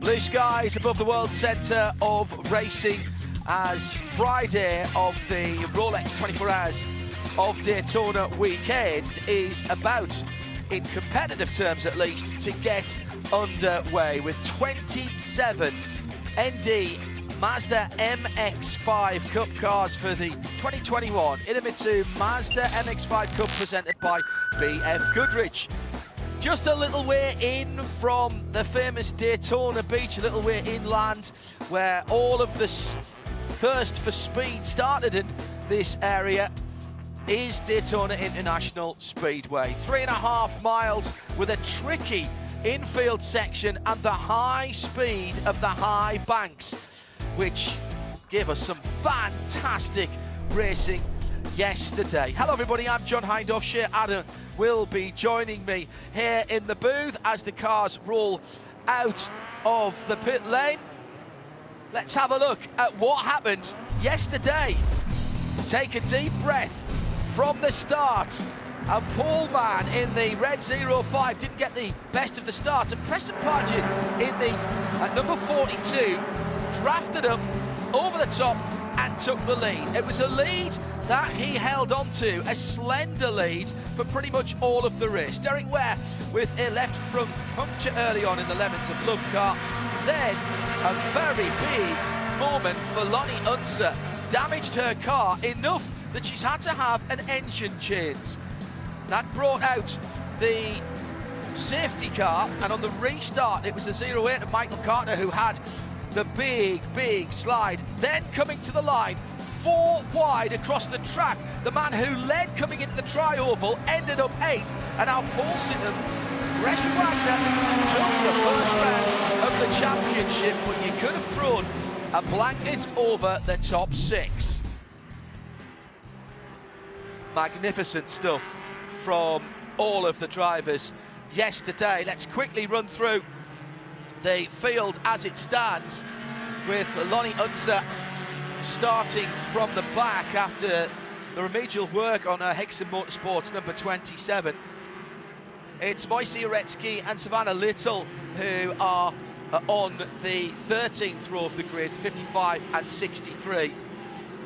Blue skies above the world centre of racing as Friday of the Rolex 24 Hours of Daytona weekend is about, in competitive terms at least, to get underway with 27 ND Mazda MX-5 Cup cars for the 2021 IMSA Mazda MX-5 Cup presented by BF Goodrich. Just a little way in from the famous Daytona beach, a little way inland, where all of the thirst for speed started in this area, is Daytona International Speedway. 3.5 miles with a tricky infield section and the high speed of the high banks, which gave us some fantastic racing yesterday. Hello everybody, I'm John Hindhaugh. Shea Adam will be joining me here in the booth as the cars roll out of the pit lane. Let's have a look at what happened yesterday. Take a deep breath from the start. And Paul Mann in the red 05 didn't get the best of the start, and Preston Pargin in the at number 42 drafted up over the top and took the lead. It was a lead that he held on to, a slender lead for pretty much all of the race. Derek Ware with a left front puncture early on in the Lemons of Love car. Then a very big moment for Lonnie Unser. Damaged her car enough that she's had to have an engine change. That brought out the safety car, and on the restart it was the 08 of Michael Carter who had the big slide. Then coming to the line, 4 wide across the track, the man who led coming into the tri-oval ended up 8th, and now Paul Sitton, Gresham Wagner took the first round of the championship, but you could have thrown a blanket over the top 6. Magnificent stuff from all of the drivers yesterday. Let's quickly run through the field as it stands, with Lonnie Unser starting from the back after the remedial work on Hickson Motorsports number 27. It's Moise Uretsky and Savannah Little who are on the 13th row of the grid, 55 and 63.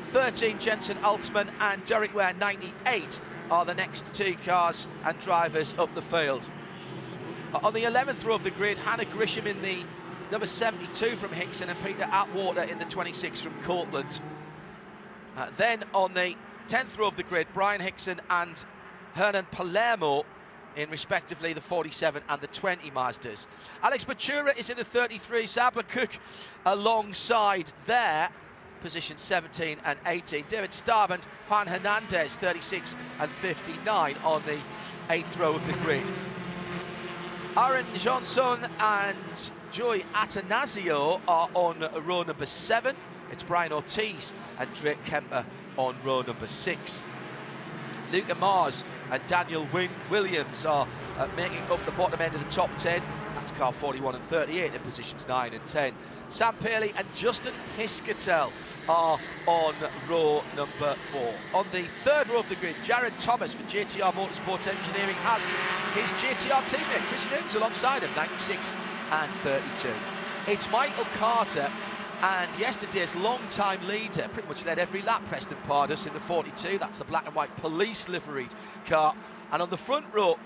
13 Jensen Altman and Derek Ware 98 are the next 2 cars and drivers up the field. On the 11th row of the grid, Hannah Grisham in the number 72 from Hickson and Peter Atwater in the 26 from Cortland. Then on the 10th row of the grid, Brian Hickson and Hernan Palermo in respectively the 47 and the 20 Mazdas. Alex Matura is in the 33, Sabla Cook alongside there, position 17 and 18. David Starb and Juan Hernandez, 36 and 59 on the 8th row of the grid. Aaron Johnson and Joey Atanasio are on row number 7. It's Brian Ortiz and Drake Kemper on row number 6. Luca Mars and Daniel Williams are making up the bottom end of the top 10. That's car 41 and 38 in positions 9 and 10. Sam Paley and Justin Hiscatel are on row number 4. On the 3rd row of the grid, Jared Thomas for JTR Motorsports Engineering has his JTR teammate Chris Nooms alongside him, 96 and 32. It's Michael Carter and yesterday's long-time leader, pretty much led every lap, Preston Pardus in the 42. That's the black and white police liveried car. And on the front row,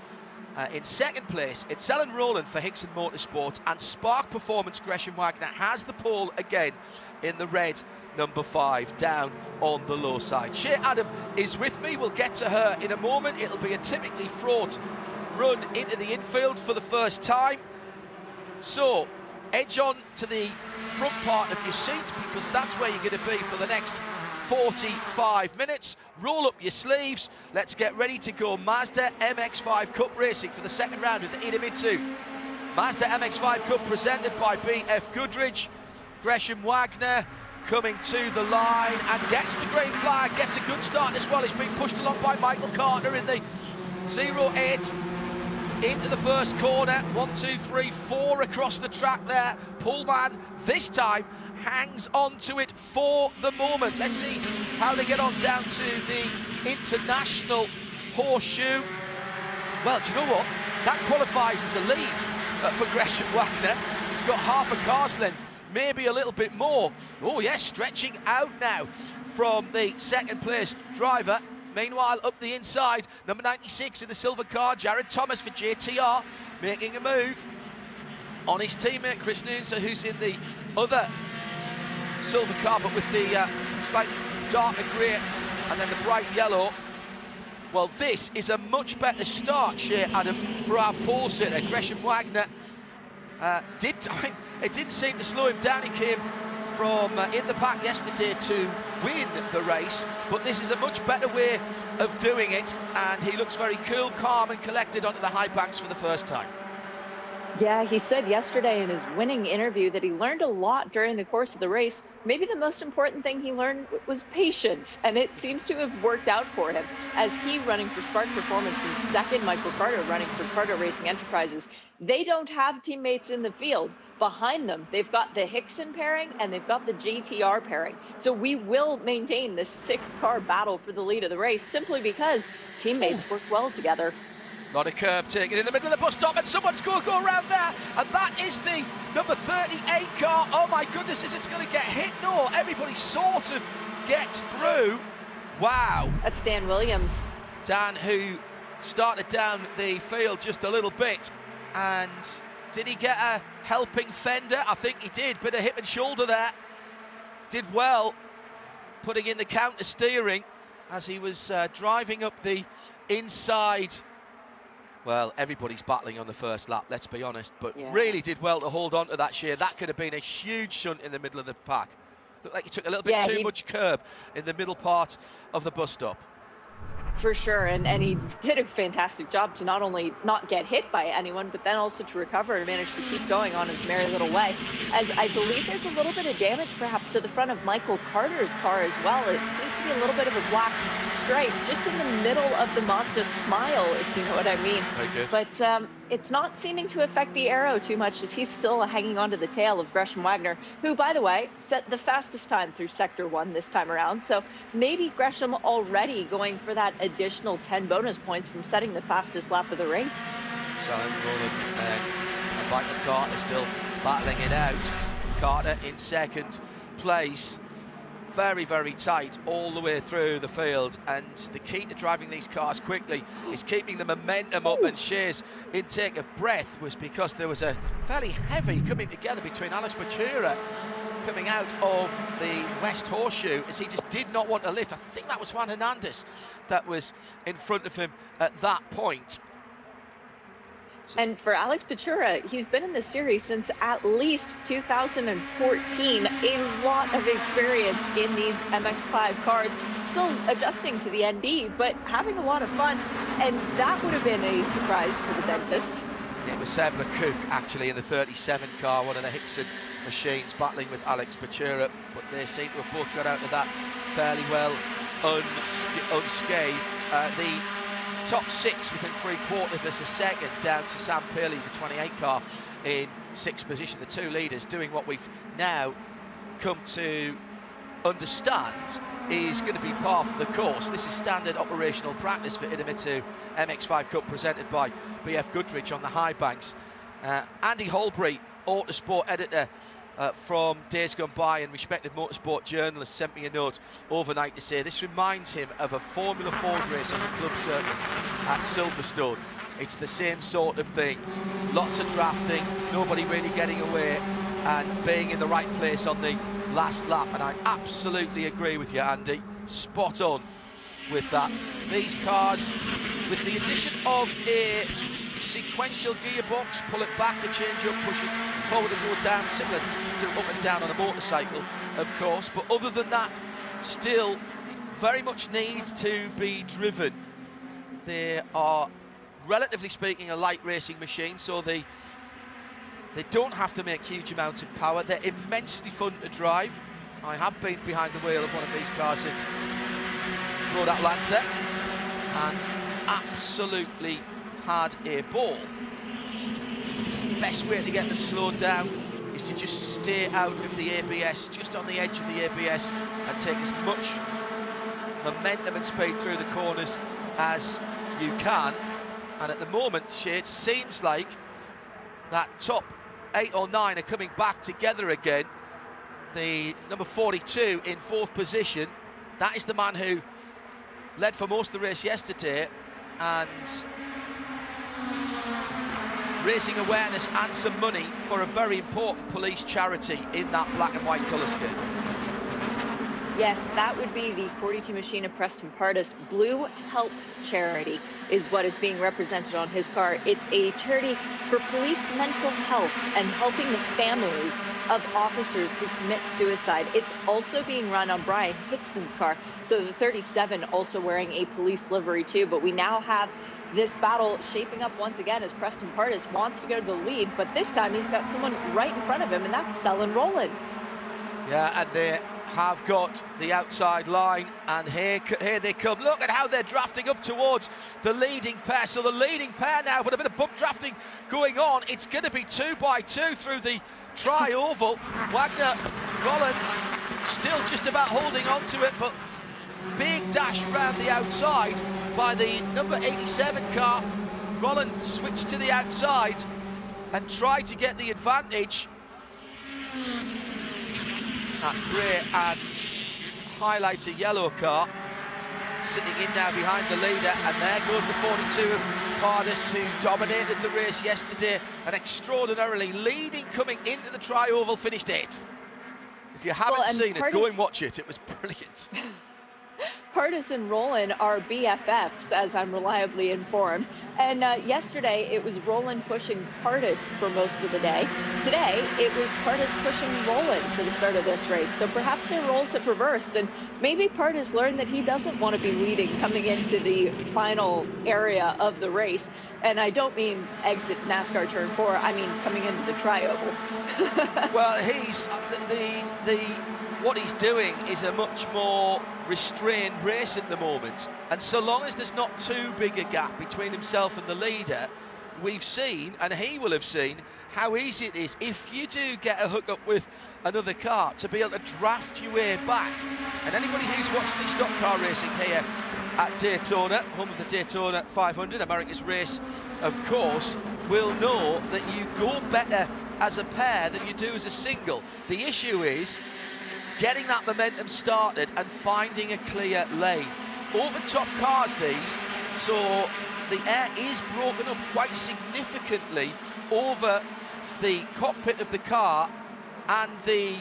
in second place, it's Ellen Rowland for Hickson Motorsports, and Spark Performance Gresham Wagner has the pole again in the red number 5 down on the low side. Shea Adam is with me. We'll get to her in a moment. It'll be a typically fraught run into the infield for the first time. So edge on to the front part of your seat, because that's where you're going to be for the next 45 minutes. Roll up your sleeves. Let's get ready to go. Mazda MX-5 Cup racing for the second round of the Idemitsu Mazda MX-5 Cup presented by BF Goodrich. Gresham Wagner coming to the line and gets the green flag, gets a good start as well. He's being pushed along by Michael Carter in the 08 into the first corner. 1, 2, 3, 4 across the track there. Pullman this time hangs on to it for the moment. Let's see how they get on down to the international horseshoe. Well, do you know what? That qualifies as a lead. for Gresham Wagner. He's got half a car's length, maybe a little bit more. Oh yes, stretching out now from the second placed driver. Meanwhile, up the inside, number 96 in the silver car, Jared Thomas for JTR, making a move on his teammate Chris Noonser, who's in the other silver car, but with the slightly darker grey and then the bright yellow. Well, this is a much better start, Shea Adam, for our pole sitter. Gresham Wagner it didn't seem to slow him down. He came from in the pack yesterday to win the race, but this is a much better way of doing it, and he looks very cool, calm and collected onto the high banks for the first time. Yeah, he said yesterday in his winning interview that he learned a lot during the course of the race. Maybe the most important thing he learned was patience, and it seems to have worked out for him, as he running for Spark Performance and second Michael Carter running for Carter Racing Enterprises. They don't have teammates in the field. Behind them, they've got the Hickson pairing and they've got the JTR pairing. So we will maintain this 6-car battle for the lead of the race, simply because teammates work well together. Not a curb taken in the middle of the bus stop, and someone's going to go around there, and that is the number 38 car. Oh my goodness, is it going to get hit? No, everybody sort of gets through. Wow. That's Dan Williams. Dan, who started down the field just a little bit, and did he get a helping fender? I think he did. Bit of hip and shoulder there. Did well putting in the counter steering as he was driving up the inside. Well, everybody's battling on the first lap, let's be honest, but really did well to hold on to that Shea. That could have been a huge shunt in the middle of the pack. Looked like he took a little bit too much curb in the middle part of the bus stop. For sure, and he did a fantastic job to not only not get hit by anyone, but then also to recover and manage to keep going on his merry little way. As I believe there's a little bit of damage perhaps to the front of Michael Carter's car as well. It seems to be a little bit of a black stripe just in the middle of the Mazda Smile, if you know what I mean. Very good. But it's not seeming to affect the aero too much, as he's still hanging onto the tail of Gresham Wagner, who, by the way, set the fastest time through Sector 1 this time around. So maybe Gresham already going for that additional 10 bonus points from setting the fastest lap of the race. So Roland and Michael Carter still battling it out. Carter in second place. Very, very tight all the way through the field, and the key to driving these cars quickly is keeping the momentum up. And Shea's intake of breath was because there was a fairly heavy coming together between Alex Matura coming out of the West Horseshoe, as he just did not want to lift. I think that was Juan Hernandez that was in front of him at that point. And for Alex Patura, he's been in the series since at least 2014. A lot of experience in these MX-5 cars, still adjusting to the ND, but having a lot of fun. And that would have been a surprise for the dentist. It was Seb LeCoq actually in the 37 car, one of the Hickson machines, battling with Alex Patura, but they seem to have both got out of that fairly well unscathed. The top 6 within 3/4 of a second, down to Sam Paley, the 28 car, in 6th position. The two leaders doing what we've now come to understand is going to be par for the course. This is standard operational practice for Idemitsu MX-5 Cup, presented by BF Goodrich on the high banks. Andy Holbury, Autosport editor from days gone by and respected motorsport journalist, sent me a note overnight to say this reminds him of a Formula Ford race on the club circuit at Silverstone. It's the same sort of thing. Lots of drafting, nobody really getting away, and being in the right place on the last lap. And I absolutely agree with you, Andy. Spot on with that. These cars, with the addition of a sequential gearbox, pull it back to change up, push it forward and go down, similar to up and down on a motorcycle, of course. But other than that, still very much needs to be driven. They are, relatively speaking, a light racing machine, so they don't have to make huge amounts of power. They're immensely fun to drive. I have been behind the wheel of one of these cars at Road Atlanta and absolutely had a ball. Best way to get them slowed down is to just stay out of the ABS, just on the edge of the ABS, and take as much momentum and speed through the corners as you can. And at the moment, it seems like that top 8 or 9 are coming back together again. The number 42 in 4th position, that is the man who led for most of the race yesterday, and raising awareness and some money for a very important police charity in that black and white colour scheme. Yes, that would be the 42 machine of Preston Pardus. Blue Help Charity is what is being represented on his car. It's a charity for police mental health and helping the families of officers who commit suicide. It's also being run on Brian Hickson's car. So the 37 also wearing a police livery too. But we now have this battle shaping up once again as Preston Pardus wants to go to the lead. But this time he's got someone right in front of him, and that's Selin Rowland. Yeah, and they have got the outside line, and here they come. Look at how they're drafting up towards the leading pair. So the leading pair now with a bit of bump drafting going on. It's going to be 2 by 2 through the tri-oval. Wagner, Rowland still just about holding on to it, but big dash round the outside by the number 87 car. Rowland switched to the outside and tried to get the advantage. That grey and highlighter yellow car sitting in now behind the leader, and there goes the 42 of Pardus, who dominated the race yesterday and extraordinarily leading coming into the tri-oval, finished 8th. If you haven't seen it, go and watch it. It was brilliant. Pardus and Rowland are BFFs, as I'm reliably informed. And yesterday, it was Rowland pushing Pardus for most of the day. Today, it was Pardus pushing Rowland for the start of this race. So perhaps their roles have reversed, and maybe Pardus learned that he doesn't want to be leading coming into the final area of the race. And I don't mean exit NASCAR turn 4, I mean coming into the tri-oval. Well, he's what he's doing is a much more restrained race at the moment, and so long as there's not too big a gap between himself and the leader, we've seen, and he will have seen, how easy it is if you do get a hookup with another car to be able to draft your way back. And anybody who's watched the stock car racing here at Daytona, home of the Daytona 500, America's race of course, will know that you go better as a pair than you do as a single. The issue is getting that momentum started and finding a clear lane. Open top cars these, so the air is broken up quite significantly over the cockpit of the car and the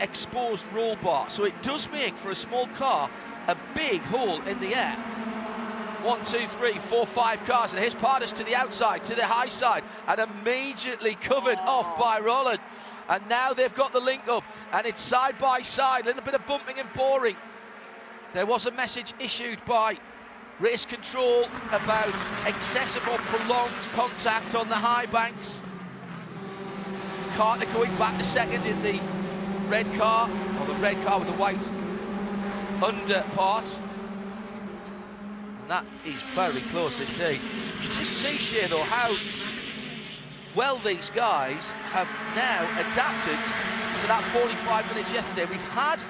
exposed roll bar. So it does make, for a small car, a big hole in the air. 1, 2, 3, 4, 5 cars, and here's Pardus to the outside, to the high side, and immediately covered off by Rowland. And now they've got the link up, and it's side by side, a little bit of bumping and boring. There was a message issued by race control about excessive or prolonged contact on the high banks. Carter going back to second in the red car, or the red car with the white under part. And that is very close indeed. You just see, Shea, though, how well these guys have now adapted to that 45 minutes yesterday. We've had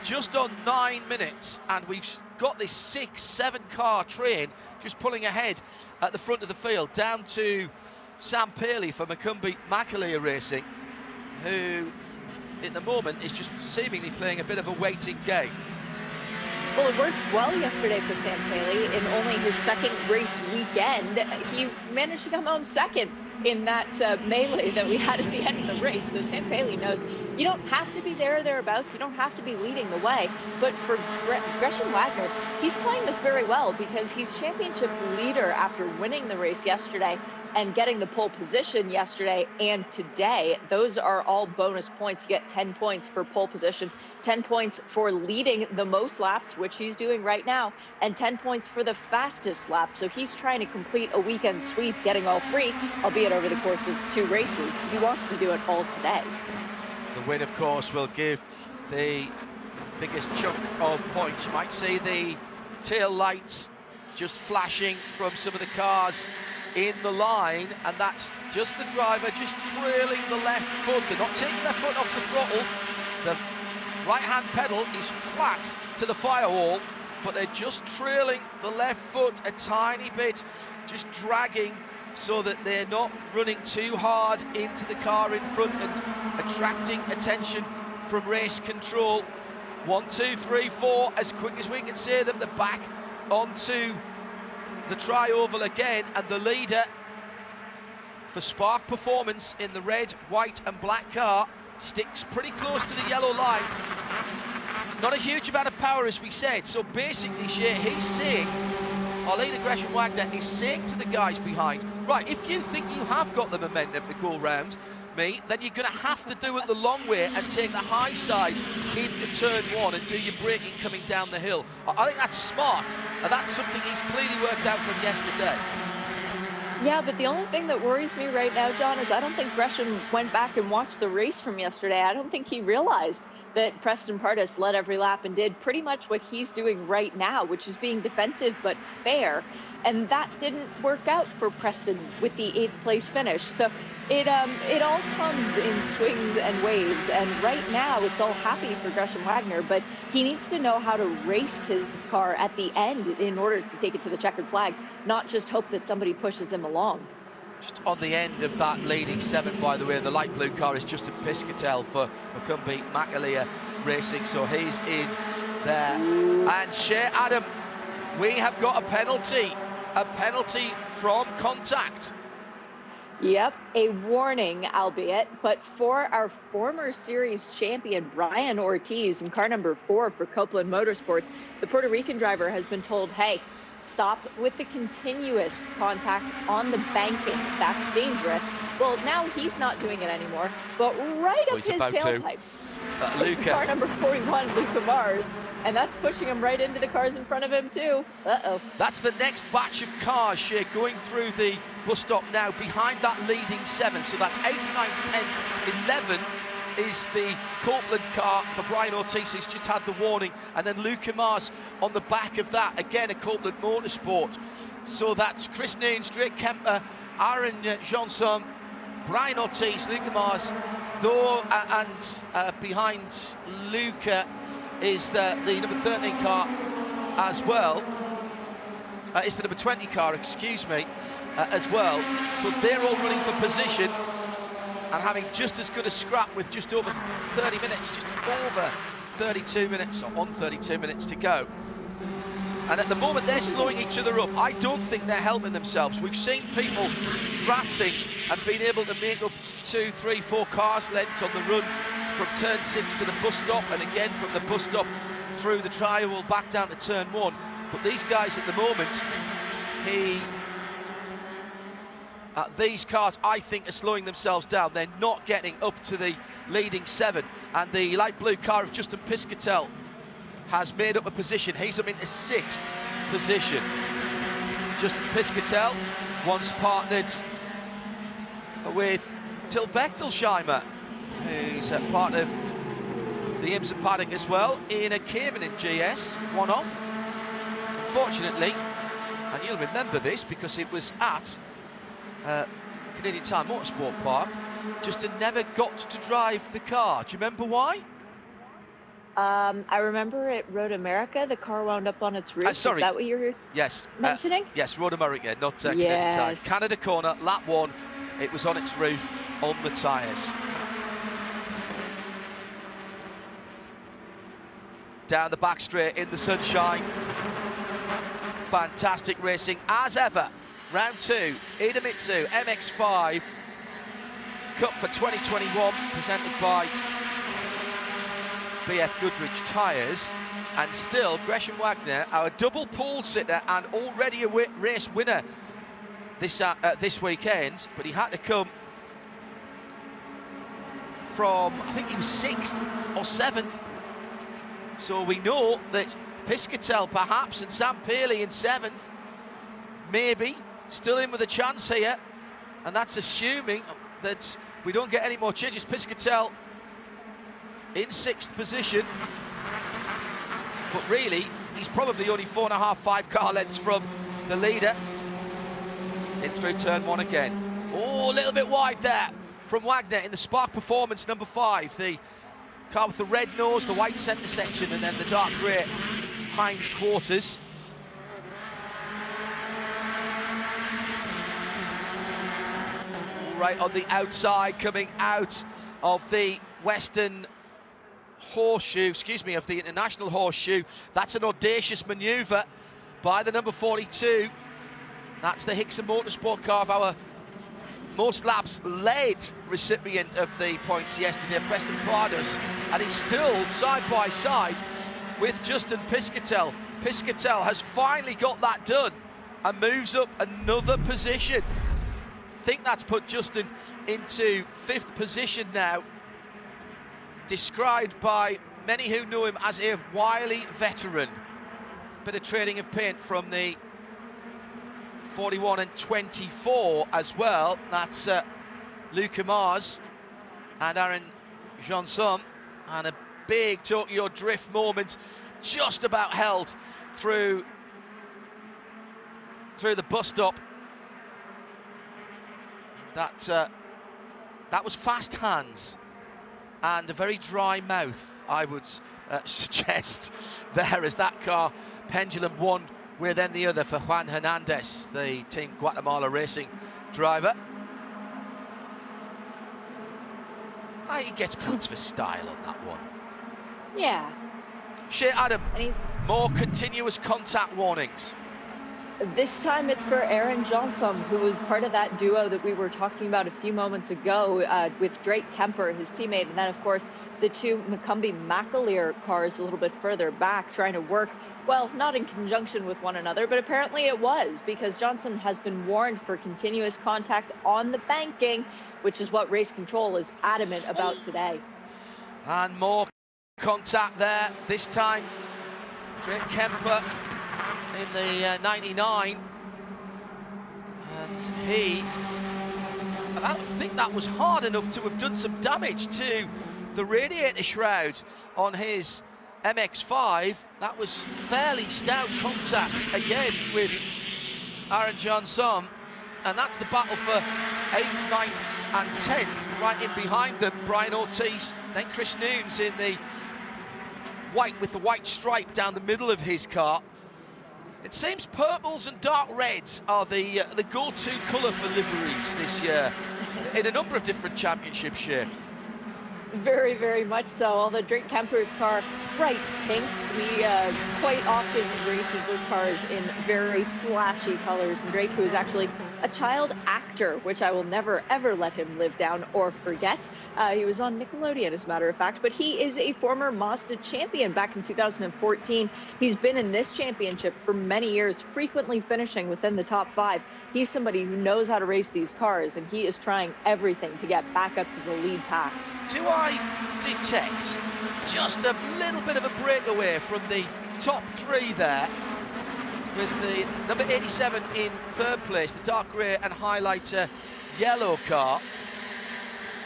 just on 9 minutes, and we've got this 6-7 car train just pulling ahead at the front of the field, down to Sam Paley for McCumbee Macaleer Racing, who at the moment is just seemingly playing a bit of a waiting game. Well, it worked well yesterday for Sam Paley. In only his second race weekend, he managed to come home second in that melee that we had at the end of the race. So Sam Paley knows you don't have to be there or thereabouts. You don't have to be leading the way. But for Gresham Wagner, he's playing this very well because he's championship leader after winning the race yesterday and getting the pole position yesterday and today. Those are all bonus points. You get 10 points for pole position, 10 points for leading the most laps, which he's doing right now, and 10 points for the fastest lap. So he's trying to complete a weekend sweep, getting all 3, albeit over the course of 2 races. He wants to do it all today. The win, of course, will give the biggest chunk of points. You might see the tail lights just flashing from some of the cars in the line, and that's just the driver just trailing the left foot. They're not taking their foot off the throttle. The right-hand pedal is flat to the firewall, but they're just trailing the left foot a tiny bit, just dragging so that they're not running too hard into the car in front and attracting attention from race control. 1, 2, 3, 4, as quick as we can see them, they're back onto the tri-oval again, and the leader for Spark Performance in the red, white and black car sticks pretty close to the yellow line. Not a huge amount of power, as we said, so basically he's saying, our leader Gresham Wagner is saying to the guys behind, right, if you think you have got the momentum to go round me, then you're going to have to do it the long way and take the high side into turn 1 and do your braking coming down the hill. I think that's smart, and that's something he's clearly worked out from yesterday. Yeah, but the only thing that worries me right now, John, is I don't think Gresham went back and watched the race from yesterday. I don't think he realized that Preston Pardus led every lap and did pretty much what he's doing right now, which is being defensive but fair. And that didn't work out for Preston with the 8th place finish. So it all comes in swings and waves. And right now it's all happy for Gresham Wagner, but he needs to know how to race his car at the end in order to take it to the checkered flag, not just hope that somebody pushes him along. Just on the end of that leading 7, by the way, the light blue car is Justin Piscatel for Macumbi Macaleer Racing, so he's in there. And Shea Adam, we have got a penalty from contact. Yep, a warning, albeit, but for our former series champion, Brian Ortiz, in car number 4 for Copeland Motorsports, the Puerto Rican driver has been told, hey, stop with the continuous contact on the banking. That's dangerous. Well, now he's not doing it anymore, but right up his tailpipes. This is car number 41, Luca Mars, and that's pushing him right into the cars in front of him too. Uh-oh. That's the next batch of cars, Shea, going through the bus stop now behind that leading 7. So that's 8th, 9th, 10th, 11th is the Copeland car for Brian Ortiz, who's just had the warning, and then Luca Mars on the back of that, again a Copeland Motorsport. So that's Chris Noons, Drake Kemper, Aaron Johnson, Brian Ortiz, Luca Mars, though, and behind Luca is the number 13 car as well. It's the number 20 car, excuse me, as well. So they're all running for position and having just as good a scrap with just over 30 minutes, just over 32 minutes, or on 32 minutes to go. And at the moment, they're slowing each other up. I don't think they're helping themselves. We've seen people drafting and being able to make up 2, 3, 4 cars lengths on the run from turn 6 to the bus stop, and again from the bus stop through the tri-oval back down to turn 1. But these guys at the moment, these cars, I think, are slowing themselves down. They're not getting up to the leading 7. And the light blue car of Justin Piscatel has made up a position. He's up into 6th position. Justin Piscatel once partnered with Till Bechtelsheimer, who's a part of the IMSA paddock as well, in a Cayman in GS, one-off. Unfortunately, and you'll remember this because it was at Canadian Tire Motorsport Park, Justin never got to drive the car. Do you remember why? I remember at Road America, the car wound up on its roof. Sorry. Is that what you're mentioning? Yes, Road America, not Canadian Tire. Canada Corner, lap 1, it was on its roof on the tyres. Down the back straight in the sunshine. Fantastic racing as ever. Round 2, Idemitsu MX-5 Cup for 2021, presented by BF Goodrich Tyres. And still, Gresham Wagner, our double pole sitter and already a race winner this weekend, but he had to come from, I think he was 6th or 7th. So we know that Piscatel perhaps and Sam Paley in 7th, maybe, still in with a chance here. And that's assuming that we don't get any more changes. Piscatel in 6th position. But really, he's probably only 4.5, 5 car lengths from the leader. In through turn 1 again. Oh, a little bit wide there from Wagner in the Spark Performance number 5. The car with the red nose, the white centre section, and then the dark grey hind quarters. right on the outside, coming out of the Western Horseshoe, of the International Horseshoe. That's an audacious manoeuvre by the number 42. That's the Hickson Motorsport car of our most laps led recipient of the points yesterday, Preston Prados, and he's still side by side with Justin Piscatel. Piscatel has finally got that done and moves up another position. I think that's put Justin into 5th position now, described by many who know him as a wily veteran. Bit of trading of paint from the 41 and 24 as well. That's Luca Mars and Aaron Johnson, and a big Tokyo Drift moment just about held through the bus stop. That was fast hands and a very dry mouth, I would suggest there, as that car pendulum one way then the other for Juan Hernandez, the Team Guatemala Racing driver. He gets points for style on that one. Yeah. Shea Adam, And he's more continuous contact warnings. This time it's for Aaron Johnson, who was part of that duo that we were talking about a few moments ago with Drake Kemper, his teammate, and then, of course, the two McCumbee-McAleer cars a little bit further back trying to work, well, not in conjunction with one another, but apparently it was, because Johnson has been warned for continuous contact on the banking, which is what race control is adamant about today. And more contact there, this time Drake Kemper in the 99, and I think that was hard enough to have done some damage to the radiator shroud on his MX-5. That was fairly stout contact again with Aaron Johnson, and that's the battle for 8th, 9th and 10th. Right in behind them, Brian Ortiz, then Chris Noons in the white with the white stripe down the middle of his car. It seems purples and dark reds are the go-to colour for liveries this year in a number of different championships, Shea. Very, very much so. Although Drake Kemper's car, bright pink. We quite often races with cars in very flashy colors. And Drake, who is actually a child actor, which I will never, ever let him live down or forget. He was on Nickelodeon, as a matter of fact. But he is a former Mazda champion back in 2014. He's been in this championship for many years, frequently finishing within the top 5. He's somebody who knows how to race these cars, and he is trying everything to get back up to the lead pack. Do I detect just a little bit of a breakaway from the top 3 there, with the number 87 in 3rd place, the dark grey and highlighter yellow car,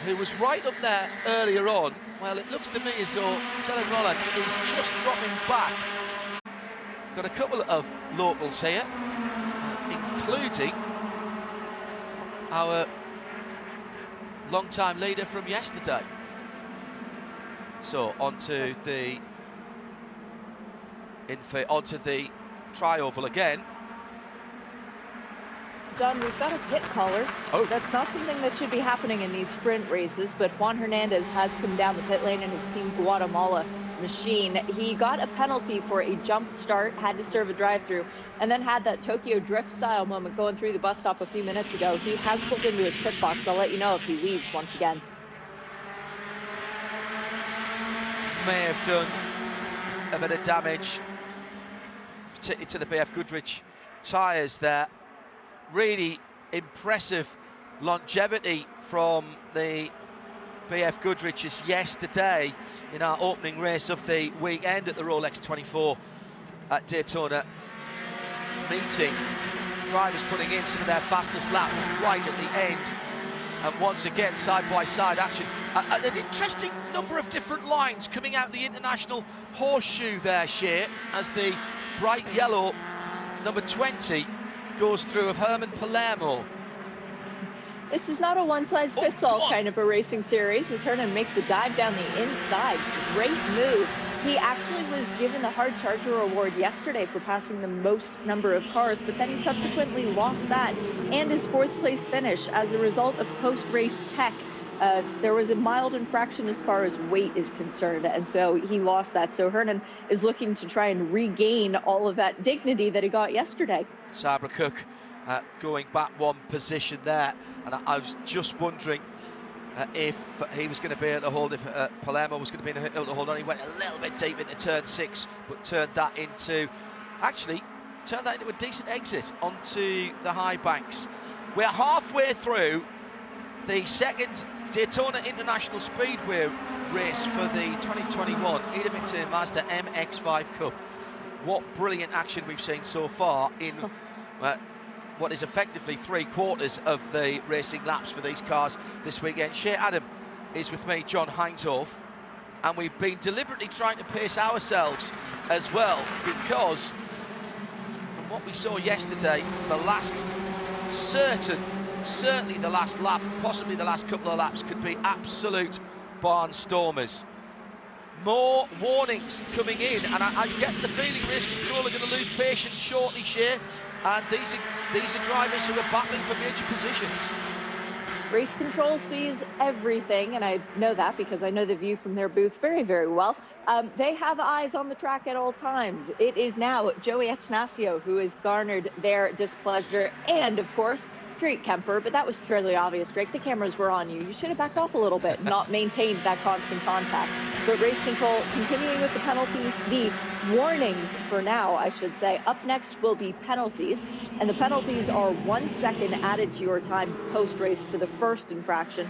who was right up there earlier on? Well, it looks to me as though Selin Roland is just dropping back. Got a couple of locals here, including our long-time leader from yesterday. So onto the tri-oval again. John, we've got a pit caller. Oh. That's not something that should be happening in these sprint races, but Juan Hernandez has come down the pit lane in his Team Guatemala machine. He got a penalty for a jump start, had to serve a drive-through, and then had that Tokyo Drift style moment going through the bus stop a few minutes ago. He has pulled into his pit box. I'll let you know if he leaves once again. May have done a bit of damage, particularly to the BF Goodrich tyres there. Really impressive longevity from the BF Goodriches yesterday in our opening race of the weekend at the Rolex 24 at Daytona meeting. Drivers putting in some of their fastest lap right at the end, and once again side-by-side action. An interesting number of different lines coming out the International Horseshoe there, Shea, as the bright yellow number 20 goes through of Herman Palermo. This is not a one-size-fits-all kind of a racing series, as Hernan makes a dive down the inside. Great move. He actually was given the Hard Charger Award yesterday for passing the most number of cars, but then he subsequently lost that and his fourth place finish as a result of post-race tech. There was a mild infraction as far as weight is concerned, and so he lost that. So Hernan is looking to try and regain all of that dignity that he got yesterday. Sabra Cook going back one position there, and I was just wondering if he was going to be able to hold, if Palermo was going to be able to hold on. He went a little bit deep into turn 6, but turned that into a decent exit onto the high banks. We're halfway through the second Daytona International Speedway race for the 2021 IMSA Mazda MX-5 Cup. What brilliant action we've seen so far in what is effectively 3/4 of the racing laps for these cars this weekend. Shea Adam is with me, John Hindhoff, and we've been deliberately trying to pace ourselves as well, because from what we saw yesterday, the last certainly the last lap, possibly the last couple of laps, could be absolute barnstormers. More warnings coming in, and I get the feeling race control are going to lose patience shortly, Shea, and these are drivers who are battling for major positions. Race control sees everything, and I know that because I know the view from their booth very, very well. They have eyes on the track at all times. It is now Joey Attanasio who has garnered their displeasure, and of course Drake Kemper, but that was fairly obvious. Drake, the cameras were on you. You should have backed off a little bit, not maintained that constant contact. But race control continuing with the penalties, the warnings for now, I should say. Up next will be penalties, and the penalties are 1 second added to your time post-race for the first infraction,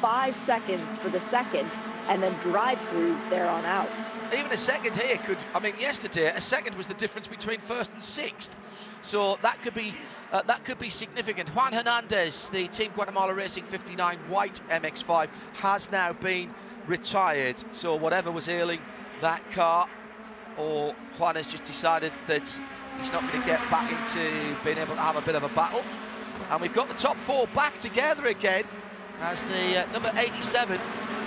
5 seconds for the second, and then drive-throughs there on out. Even a second here could, I mean, yesterday a second was the difference between first and sixth, so that could be significant. Juan Hernandez, the Team Guatemala Racing 59 white MX-5, has now been retired. So whatever was ailing that car, or Juan has just decided that he's not going to get back into being able to have a bit of a battle. And we've got the top 4 back together again as the number 87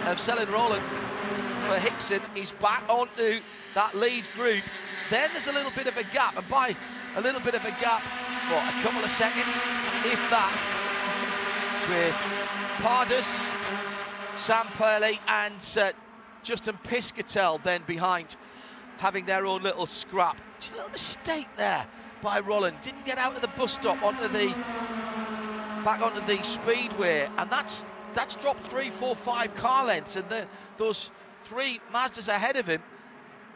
of Selin Roland for Hickson is back onto that lead group. Then there's a little bit of a gap, and by a little bit of a gap, what, a couple of seconds, if that, with Pardus, Sam Purley and Justin Piscatel then behind, having their own little scrap. Just a little mistake there by Roland. Didn't get out of the bus stop back onto the speedway, and that's dropped 3, 4, 5 car lengths, and those 3 Mazdas ahead of him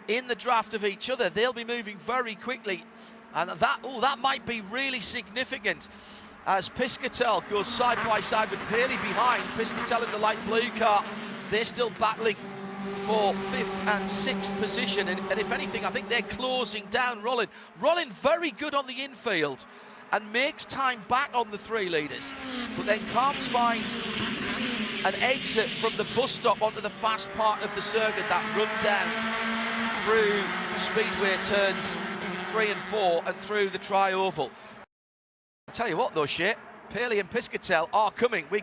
in the draft of each other, they'll be moving very quickly, and that might be really significant as Piscatel goes side by side with Paley behind. Piscatel in the light blue car, they're still battling for 5th and 6th position, and if anything, I think they're closing down Rollin. Rollin very good on the infield and makes time back on the 3 leaders, but then can't find an exit from the bus stop onto the fast part of the circuit, that run down through speedway turns 3 and 4 and through the tri-oval. I'll tell you what though, Shea, Paley and Piscatel are coming. I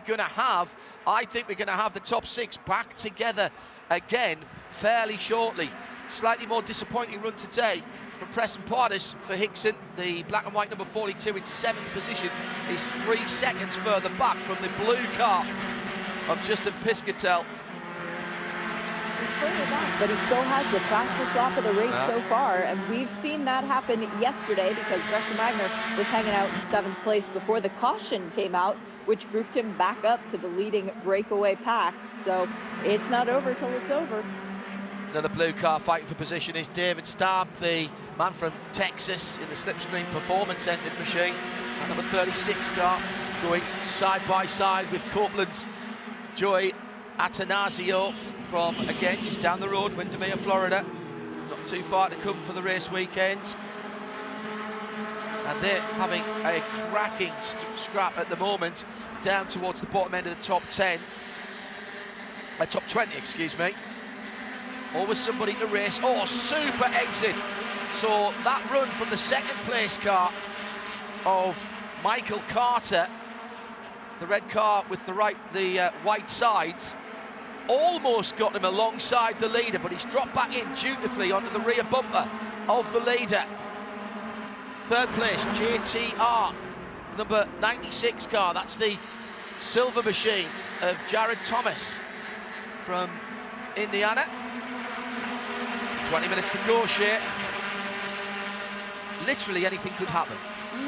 think we're going to have the top 6 back together again fairly shortly. Slightly more disappointing run today from Preston Pardus for Hickson. The black and white number 42 in 7th position is 3 seconds further back from the blue car of Justin Piscatel. He's further back, but he still has the fastest lap of the race so far, and we've seen that happen yesterday because Gresham Wagner was hanging out in 7th place before the caution came out, which grouped him back up to the leading breakaway pack. So it's not over till it's over. Another blue car fighting for position is David Staub, the man from Texas in the Slipstream Performance Entered machine. And number 36 car going side by side with Copeland's Joey Attanasio from, again, just down the road, Windermere, Florida. Not too far to come for the race weekend. And they're having a cracking scrap at the moment, down towards the bottom end of the top 10. Top 20, excuse me. Always somebody to race. Oh, super exit. So that run from the 2nd place car of Michael Carter, the red car with the white sides, almost got him alongside the leader, but he's dropped back in dutifully onto the rear bumper of the leader. Third place, JTR, number 96 car. That's the silver machine of Jared Thomas from Indiana. 20 minutes to go, Shea. Literally anything could happen.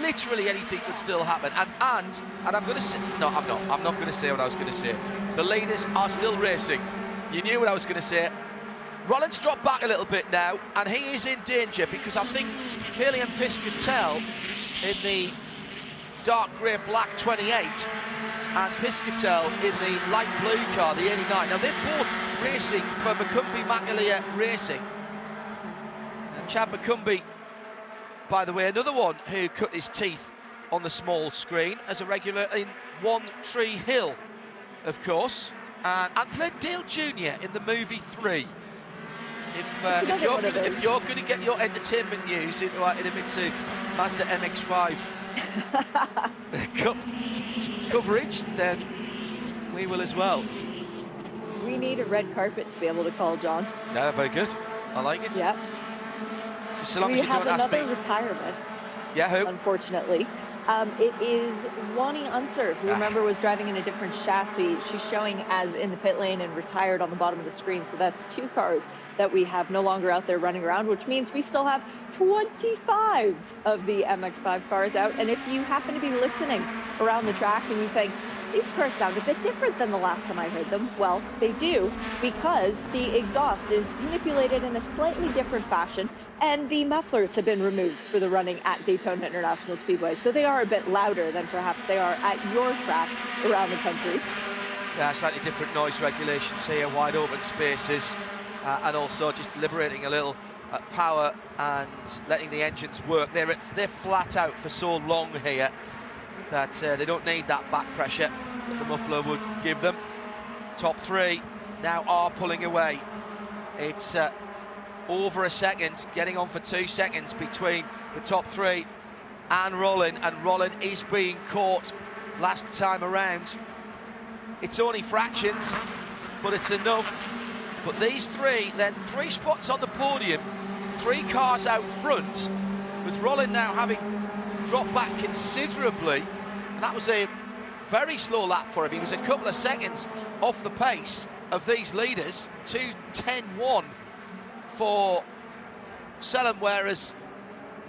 Literally anything could still happen. And I'm going to say, no, I'm not. I'm not going to say what I was going to say. The leaders are still racing. You knew what I was going to say. Rollin's dropped back a little bit now, and he is in danger because I think Haley and Piscatel in the dark grey black 28 and Piscatel in the light blue car, the 89. Now they're both racing for McCumbee McAleer Racing. And Chad McCumbee, by the way, another one who cut his teeth on the small screen as a regular in One Tree Hill, of course, and played Dale Jr. in the movie 3. If you're going to get your entertainment news into Mitsu Mazda MX-5 coverage, then we will as well. We need a red carpet to be able to call John. Yeah, very good. I like it. Yeah. Just so long as you don't ask me. We have another retirement. Yeah, who? Unfortunately. It is Lonnie Unser, who remember was driving in a different chassis. She's showing as in the pit lane and retired on the bottom of the screen. So that's 2 cars that we have no longer out there running around, which means we still have 25 of the MX-5 cars out. And if you happen to be listening around the track and you think, these cars sound a bit different than the last time I heard them, well, they do, because the exhaust is manipulated in a slightly different fashion, and the mufflers have been removed for the running at Daytona International Speedway. So they are a bit louder than perhaps they are at your track around the country. Yeah, slightly different noise regulations here, wide open spaces, and also just liberating a little power and letting the engines work. They're flat out for so long here that they don't need that back pressure that the muffler would give them. Top 3 now are pulling away. It's over a second, getting on for 2 seconds between the top 3 and Rollin is being caught last time around. It's only fractions, but it's enough. But these 3, then 3 spots on the podium, 3 cars out front, with Rollin now having dropped back considerably. And that was a very slow lap for him. He was a couple of seconds off the pace of these leaders, 2:10.1 for Selim, whereas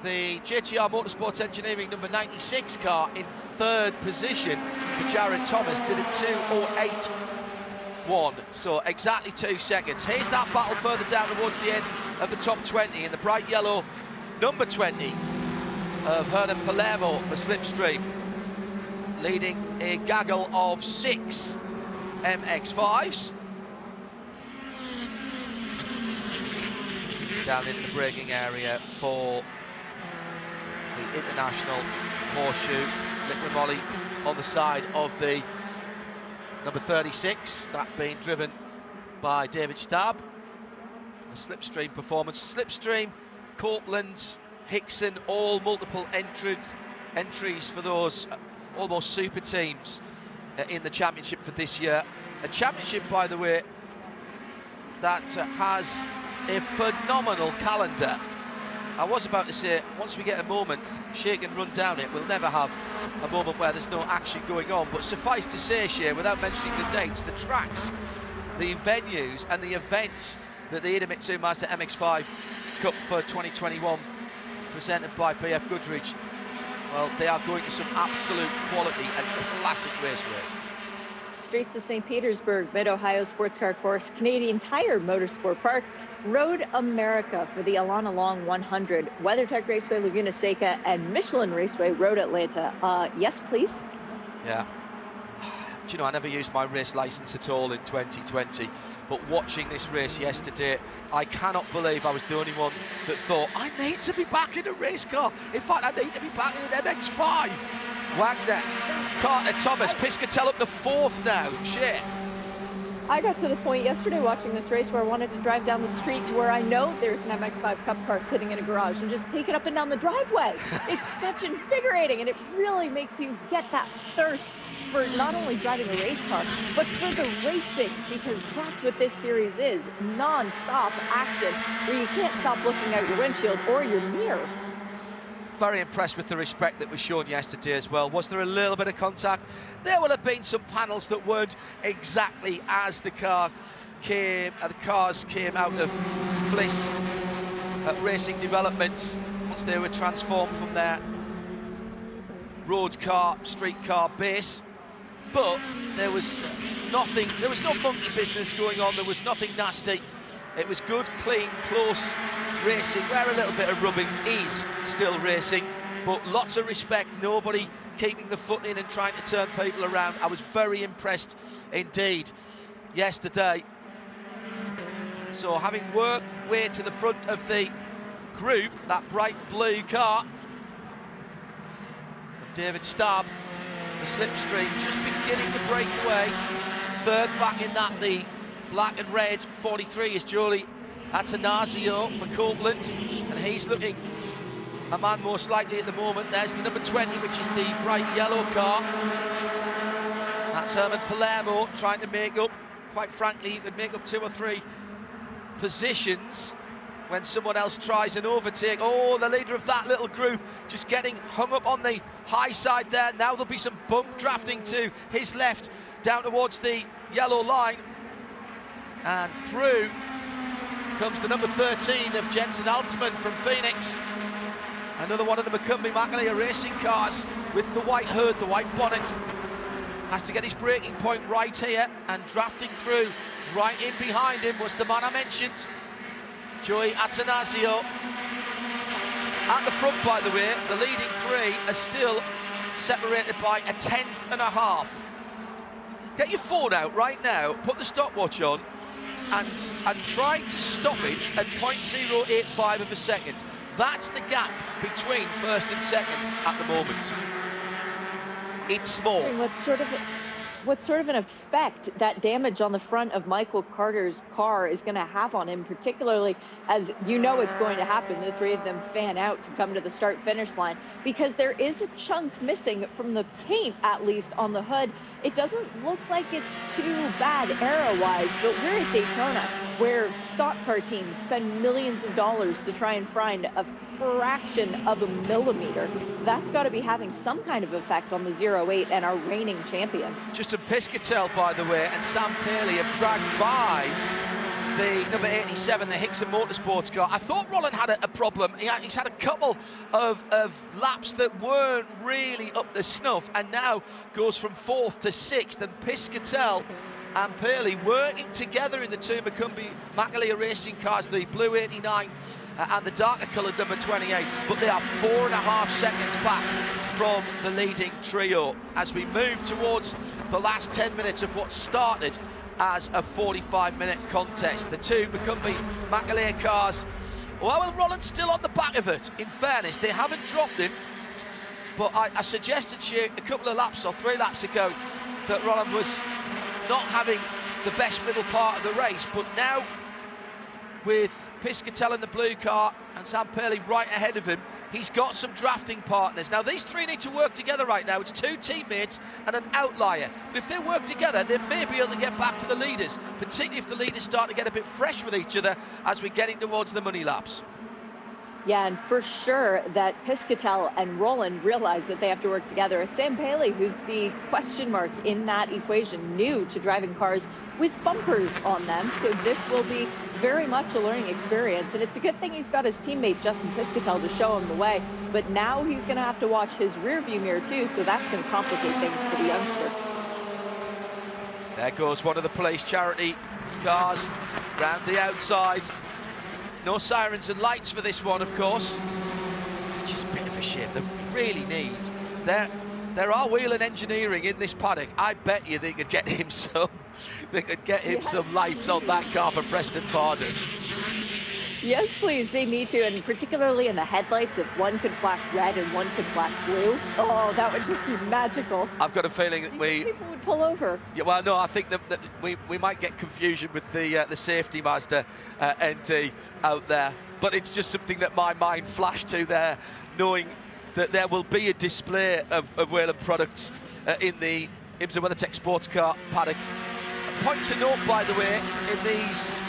the JTR Motorsports Engineering number 96 car in 3rd position for Jared Thomas did a 2:08.1, so exactly 2 seconds. Here's that battle further down towards the end of the top 20 in the bright yellow number 20 of Hernan Palermo for Slipstream, leading a gaggle of 6 MX-5s. Down in the braking area for the International Horseshoe. Nick Romoli on the side of the number 36, that being driven by David Stab. The Slipstream performance. Slipstream, Copeland, Hickson, all multiple entries for those almost super teams in the championship for this year. A championship, by the way, that has a phenomenal calendar. I was about to say, once we get a moment, shake and run down it, we'll never have a moment where there's no action going on. But suffice to say, Shea, without mentioning the dates, the tracks, the venues and the events that the Idemitsu Mazda MX-5 Cup for 2021 presented by BF Goodrich, well, they are going to some absolute quality and classic raceways. Streets of St. Petersburg, Mid-Ohio Sports Car Course, Canadian Tire Motorsport Park, Road America for the Alana Long 100, WeatherTech Raceway Laguna Seca, and Michelin Raceway Road Atlanta. Yes, please. Yeah. Do you know, I never used my race license at all in 2020, but watching this race yesterday, I cannot believe I was the only one that thought, I need to be back in a race car. In fact, I need to be back in an MX-5. Wagner, Carter, Thomas, Piscatel up to 4th now. Shit. I got to the point yesterday watching this race where I wanted to drive down the street to where I know there's an MX-5 Cup car sitting in a garage and just take it up and down the driveway. It's such invigorating, and it really makes you get that thirst for not only driving a race car, but for the racing, because that's what this series is, non-stop action where you can't stop looking out your windshield or your mirror. Very impressed with the respect that was shown yesterday as well. Was there a little bit of contact? There will have been some panels that weren't exactly as the cars came out of Bliss Racing Developments once they were transformed from their road car, street car base. But there was nothing, there was no monkey business going on, there was nothing nasty. It was good, clean, close racing, where a little bit of rubbing is still racing, but lots of respect, nobody keeping the foot in and trying to turn people around. I was very impressed indeed yesterday. So having worked way to the front of the group, that bright blue car of David Staab, the slipstream just beginning to break away. Third back in that, the black and red 43 is Jolie Atanasio for Copeland, and he's looking a man most likely at the moment. There's the number 20, which is the bright yellow car. That's Herman Palermo trying to make up. Quite frankly, he could make up 2 or 3 positions when someone else tries an overtake. Oh, the leader of that little group just getting hung up on the high side there. Now there'll be some bump drafting to his left down towards the yellow line, and through comes the number 13 of Jensen Altsman from Phoenix. Another one of the McCumbee-McAleer racing cars with the white hood, the white bonnet. Has to get his braking point right here, and drafting through right in behind him was the man I mentioned, Joey Atanasio. At the front, by the way, the leading 3 are still separated by a 10th and a half. Get your phone out right now, put the stopwatch on, and try to stop it at 0.085 of a second. That's the gap between first and second at the moment. It's small. What sort of an effect that damage on the front of Michael Carter's car is going to have on him, particularly as you know it's going to happen. The 3 of them fan out to come to the start-finish line, because there is a chunk missing from the paint, at least on the hood. It doesn't look like it's too bad era-wise, but we're at Daytona, where stock car teams spend millions of dollars to try and find a fraction of a millimeter. That's got to be having some kind of effect on the 08 and our reigning champion. Justin Piscatell, by the way, and Sam Paley have dragged by the number 87, the Hickson Motorsports car. I thought Roland had a problem. He's had a couple of laps that weren't really up to snuff, and now goes from 4th to 6th. And Piscatell and Paley working together in the 2 McCumbee-McAleer racing cars, the blue 89 and the darker coloured number 28, but they are 4.5 seconds back from the leading trio as we move towards the last 10 minutes of what started as a 45-minute contest. The 2 McCumbee-McAleer cars, well, Roland's still on the back of it. In fairness, they haven't dropped him, but I suggested to you a couple of laps or 3 laps ago that Roland was not having the best middle part of the race, but now with Piscatell in the blue car and Sam Paley right ahead of him, he's got some drafting partners. Now these 3 need to work together right now. It's 2 teammates and an outlier. But if they work together, they may be able to get back to the leaders, particularly if the leaders start to get a bit fresh with each other as we're getting towards the money laps. Yeah, and for sure that Piscatell and Roland realize that they have to work together. It's Sam Paley who's the question mark in that equation, new to driving cars with bumpers on them. So this will be very much a learning experience. And it's a good thing he's got his teammate Justin Piscatell to show him the way. But now he's going to have to watch his rearview mirror too, so that's going to complicate things for the youngster. There goes one of the police charity cars round the outside. No sirens and lights for this one, of course, which is a bit of a shame. They really need. There are wheel and engineering in this paddock. I bet you they could get him some. They could get him some lights on that car for Preston Barders. Yes, please. They need to, and particularly in the headlights, if one could flash red and one could flash blue, oh, that would just be magical. I've got a feeling that people would pull over. Yeah, well, no, I think that we might get confusion with the safety Mazda ND out there, but it's just something that my mind flashed to there, knowing that there will be a display of Whelen products in the IMSA WeatherTech sports car paddock. A point to note, by the way, in these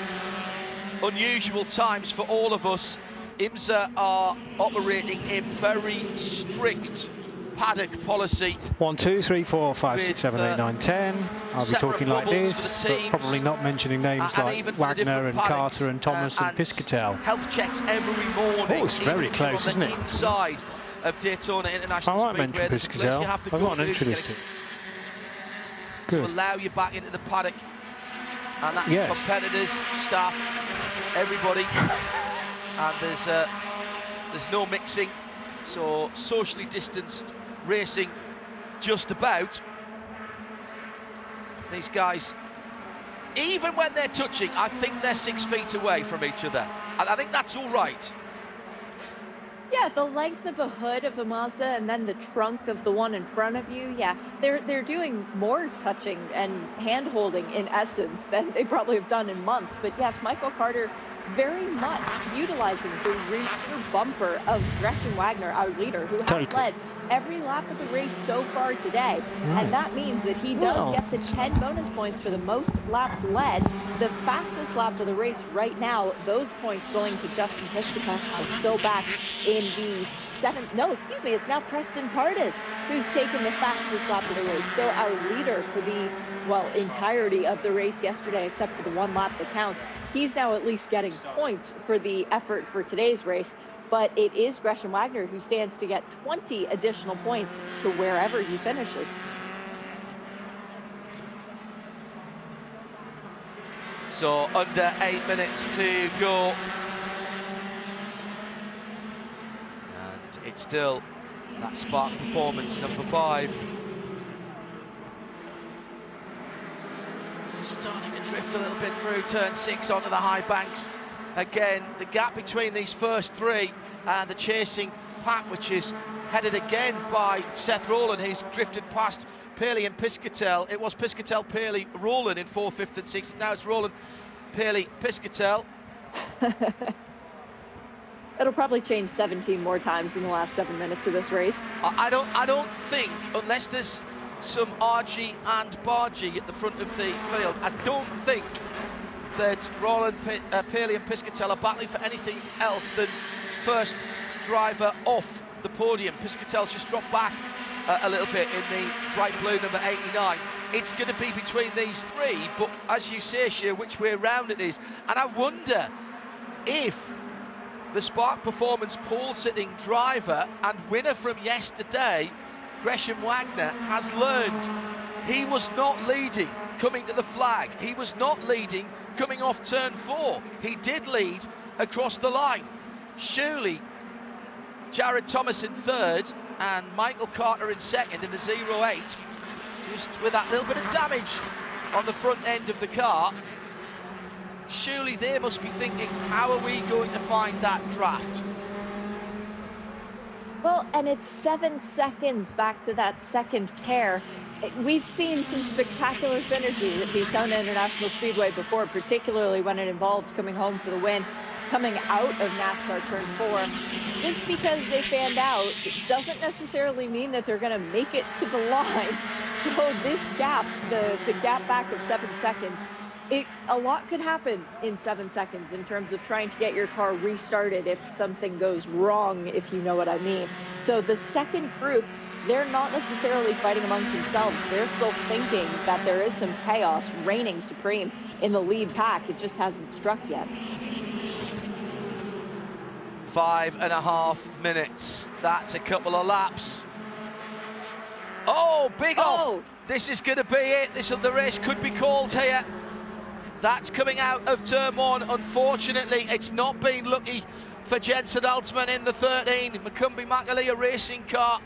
unusual times for all of us, IMSA are operating a very strict paddock policy. 1, 2, 3, 4, 5, 6, 7, 8, 9, 10. I'll be talking like this, but probably not mentioning names like Wagner and Carter and Thomas and Piscatel. Health checks every morning. Oh, it's very close, isn't it? Inside of Daytona International I might mention Piscatel. I've got an interest in. To allow you back into the paddock, and that's competitors, staff, everybody, and there's no mixing, so socially distanced racing just about. These guys, even when they're touching, I think they're 6 feet away from each other. I think that's all right. Yeah, the length of a hood of a Mazda and then the trunk of the one in front of you, yeah, they're doing more touching and hand-holding in essence than they probably have done in months. But yes, Michael Carter very much utilizing the rear bumper of Gretchen Wagner, our leader, who has led every lap of the race so far today. And that means that he does get the 10 bonus points for the most laps led. The fastest lap of the race right now, those points going to Justin Piscatel, still back in the it's now Preston Pardis who's taken the fastest lap of the race. So our leader for the, entirety of the race yesterday, except for the one lap that counts, he's now at least getting points for the effort for today's race. But it is Gretchen Wagner who stands to get 20 additional points to wherever he finishes. So under 8 minutes to go. And it's still that spark performance, number 5. Starting to drift a little bit through turn 6 onto the high banks. Again, the gap between these first 3 and the chasing pack, which is headed again by Seth Rowland, who's drifted past Paley and Piscatel. It was Piscatel, Paley, Rowland in 4th, 5th and 6th. Now it's Rowland, Paley, Piscatel. It'll probably change 17 more times in the last 7 minutes of this race. I don't think, unless there's some RG and bargy at the front of the field, I don't think that Rowland, Paley and Piscatel are battling for anything else than first driver off the podium. Piscatel's just dropped back a little bit in the bright blue number 89. It's going to be between these 3, but as you say, Shea, which way round it is. And I wonder if the Spark Performance pole sitting driver and winner from yesterday, Gresham Wagner, has learned he was not leading coming to the flag. He was not leading coming off turn 4. He did lead across the line. Surely Jared Thomas in 3rd and Michael Carter in 2nd in the 08, just with that little bit of damage on the front end of the car. Surely they must be thinking, how are we going to find that draft? Well, and it's 7 seconds back to that second pair. We've seen some spectacular finishes at Daytona International Speedway before, particularly when it involves coming home for the win, coming out of NASCAR Turn 4. Just because they fanned out doesn't necessarily mean that they're going to make it to the line. So this gap, the gap back of 7 seconds, a lot could happen in 7 seconds in terms of trying to get your car restarted if something goes wrong, if you know what I mean. So the second group, they're not necessarily fighting amongst themselves. They're still thinking that there is some chaos reigning supreme in the lead pack. It just hasn't struck yet. 5.5 minutes. That's a couple of laps. Oh, big off. This is going to be it. The race could be called here. That's coming out of turn 1. Unfortunately, it's not been lucky for Jensen Altman in the 13 Macumbi Makalia racing car.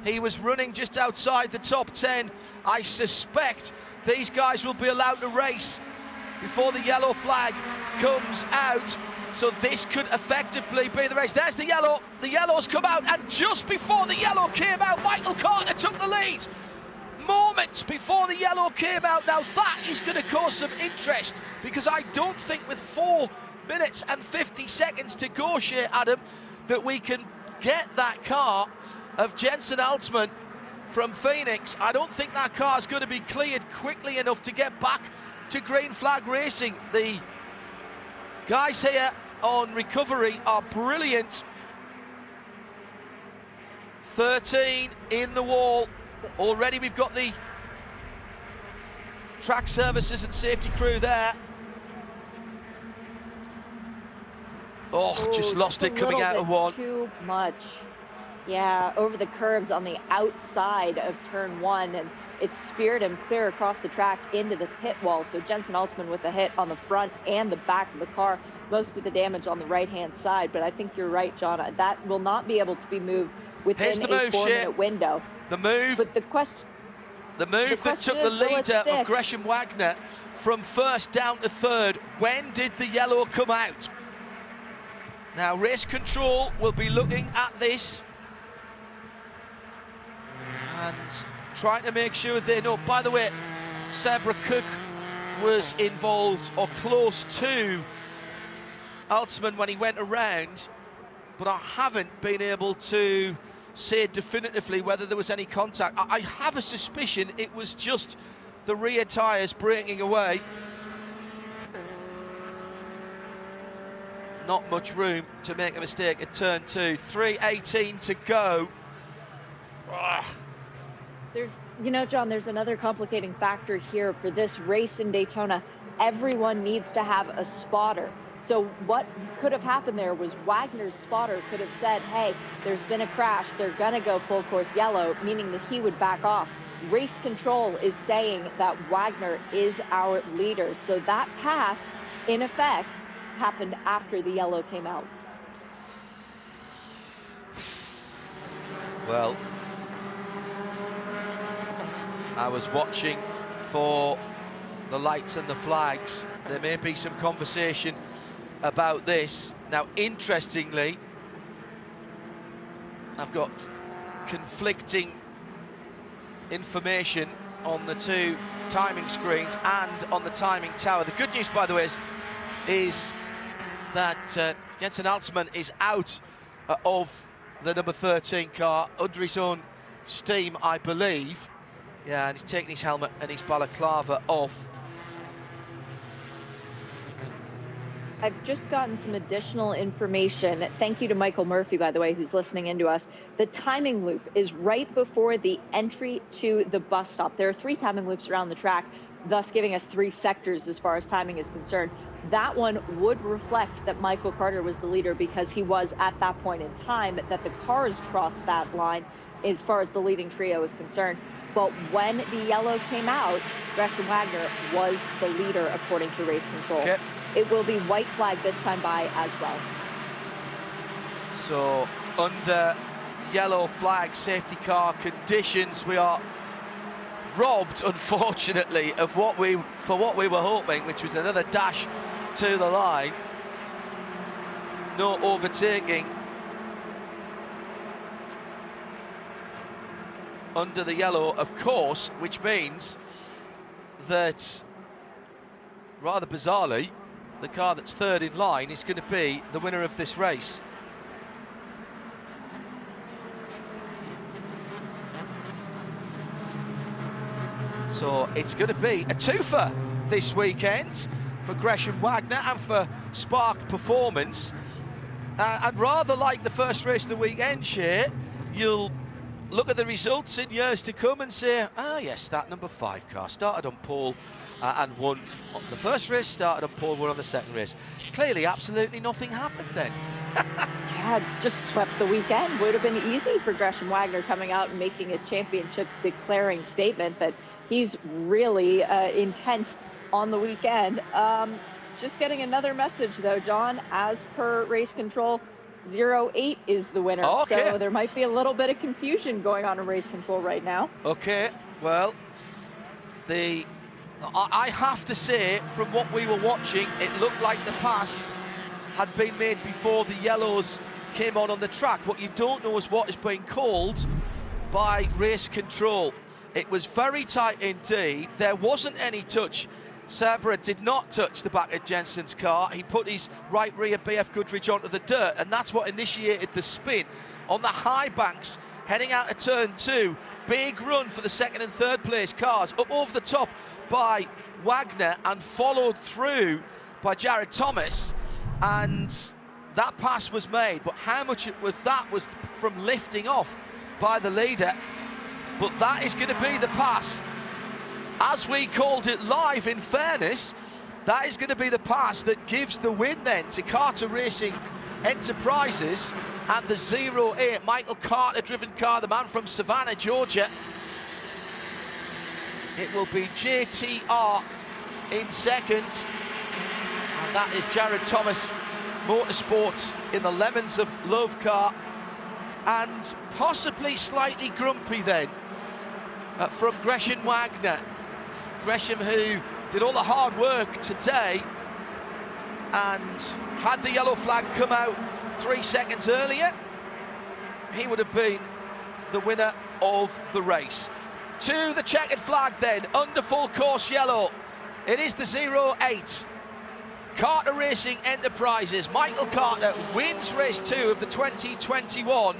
He was running just outside the top 10. I suspect these guys will be allowed to race before the yellow flag comes out. So this could effectively be the race. There's the yellow. The yellow's come out, and just before the yellow came out, Michael Carter took the lead. Moments before the yellow came out. Now that is going to cause some interest, because I don't think with 4 minutes and 50 seconds to go, Shea Adam, that we can get that car of Jensen Altman from Phoenix. I don't think that car is going to be cleared quickly enough to get back to green flag racing. The guys here on recovery are brilliant. 13 in the wall. Already we've got the track services and safety crew there. Oh, just lost it coming out of one. Too much. Yeah, over the curves on the outside of turn 1, and it speared him clear across the track into the pit wall. So Jensen Altman with a hit on the front and the back of the car, most of the damage on the right-hand side. But I think you're right, John. That will not be able to be moved within a 4-minute window. The move. But the question that took the leader of Gresham Wagner from first down to third. When did the yellow come out? Now race control will be looking at this and trying to make sure they know. By the way, Sabra Cook was involved or close to Altman when he went around, but I haven't been able to say definitively whether there was any contact. I have a suspicion it was just the rear tyres breaking away. Not much room to make a mistake at turn 2. 3:18 to go. There's, John, there's another complicating factor here for this race in Daytona. Everyone needs to have a spotter. So what could have happened there was Wagner's spotter could have said, hey, there's been a crash, they're gonna go full course yellow, meaning that he would back off. Race control is saying that Wagner is our leader. So that pass, in effect, happened after the yellow came out. Well, I was watching for the lights and the flags. There may be some conversation about this. Now, interestingly, I've got conflicting information on the 2 timing screens and on the timing tower. The good news, by the way, is that Jensen Altman is out of the number 13 car under his own steam, I believe. Yeah, and he's taking his helmet and his balaclava off. I've just gotten some additional information. Thank you to Michael Murphy, by the way, who's listening in to us. The timing loop is right before the entry to the bus stop. There are 3 timing loops around the track, thus giving us 3 sectors as far as timing is concerned. That one would reflect that Michael Carter was the leader, because he was at that point in time that the cars crossed that line as far as the leading trio is concerned. But when the yellow came out, Gresham Wagner was the leader according to race control. Yep. It will be white flag this time by as well. So under yellow flag safety car conditions, we are robbed, unfortunately, of what we were hoping, which was another dash to the line. No overtaking under the yellow, of course, which means that, rather bizarrely, the car that's third in line is going to be the winner of this race. So it's going to be a twofer this weekend for Gresham Wagner and for Spark Performance. And rather like the first race of the weekend, Shea, you'll look at the results in years to come and say, yes, that number 5 car started on pole and won on the first race, started on pole, won on the second race. Clearly, absolutely nothing happened then. Yeah, just swept the weekend. Would have been easy for Gresham Wagner coming out and making a championship declaring statement that he's really intent on the weekend. Just getting another message, though, John, as per race control, 08 is the winner. Okay. So there might be a little bit of confusion going on in race control right now. Okay, well, the I have to say, from what we were watching, it looked like the pass had been made before the yellows came on the track. What you don't know is what is being called by race control. It was very tight indeed. There wasn't any touch. Sabra did not touch the back of Jensen's car. He put his right rear BF Goodrich onto the dirt, and that's what initiated the spin. On the high banks, heading out of turn 2, big run for the second and third place cars, up over the top by Wagner and followed through by Jared Thomas, and that pass was made. But how much it was that was from lifting off by the leader. But that is going to be the pass, as we called it live, in fairness. That is going to be the pass that gives the win then to Carter Racing Enterprises and the 08 Michael Carter driven car, the man from Savannah, Georgia. It will be JTR in second, and that is Jared Thomas Motorsports in the Lemons of Love car. And possibly slightly grumpy then from Gresham Wagner. Gresham, who did all the hard work today and had the yellow flag come out 3 seconds earlier, he would have been the winner of the race. To the checkered flag then, under full course yellow. It is the 08 Carter Racing Enterprises. Michael Carter wins race 2 of the 2021